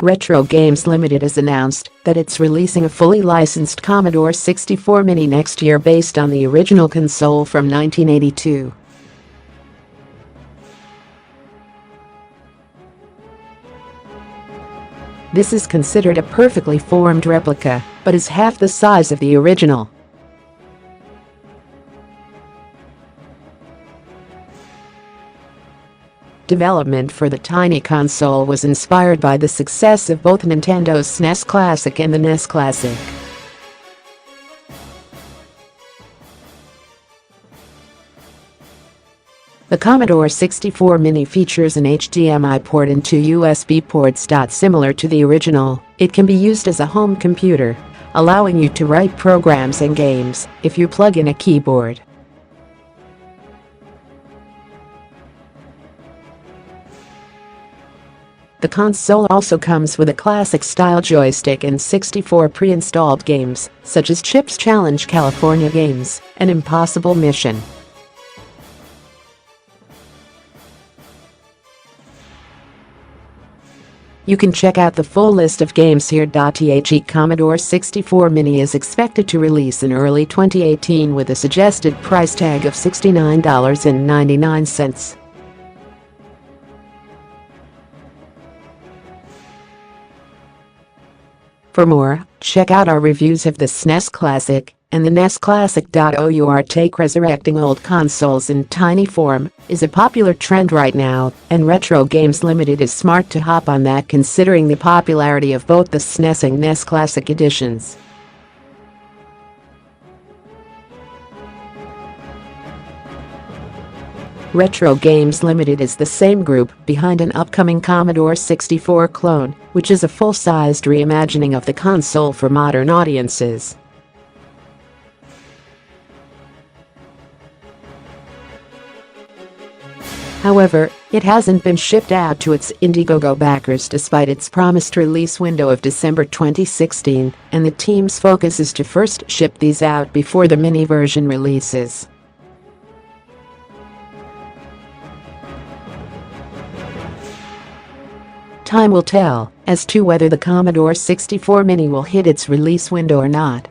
Retro Games Limited has announced that it's releasing a fully licensed Commodore 64 Mini next year based on the original console from 1982. This is considered a perfectly formed replica, but is half the size of the original. Development for the tiny console was inspired by the success of both Nintendo's SNES Classic and the NES Classic. The Commodore 64 Mini features an HDMI port and two USB ports. Similar to the original, it can be used as a home computer, allowing you to write programs and games if you plug in a keyboard. The console also comes with a classic-style joystick and 64 pre-installed games, such as Chip's Challenge California Games and Impossible Mission. You can check out the full list of games here. The Commodore 64 Mini is expected to release in early 2018 with a suggested price tag of $69.99. For more, check out our reviews of the SNES Classic and the NES Classic. Resurrecting old consoles in tiny form is a popular trend right now, and Retro Games Limited is smart to hop on that considering the popularity of both the SNES and NES Classic editions. Retro Games Limited is the same group behind an upcoming Commodore 64 clone, which is a full-sized reimagining of the console for modern audiences. However, it hasn't been shipped out to its Indiegogo backers despite its promised release window of December 2016, and the team's focus is to first ship these out before the mini version releases. Time will tell as to whether the Commodore 64 Mini will hit its release window or not.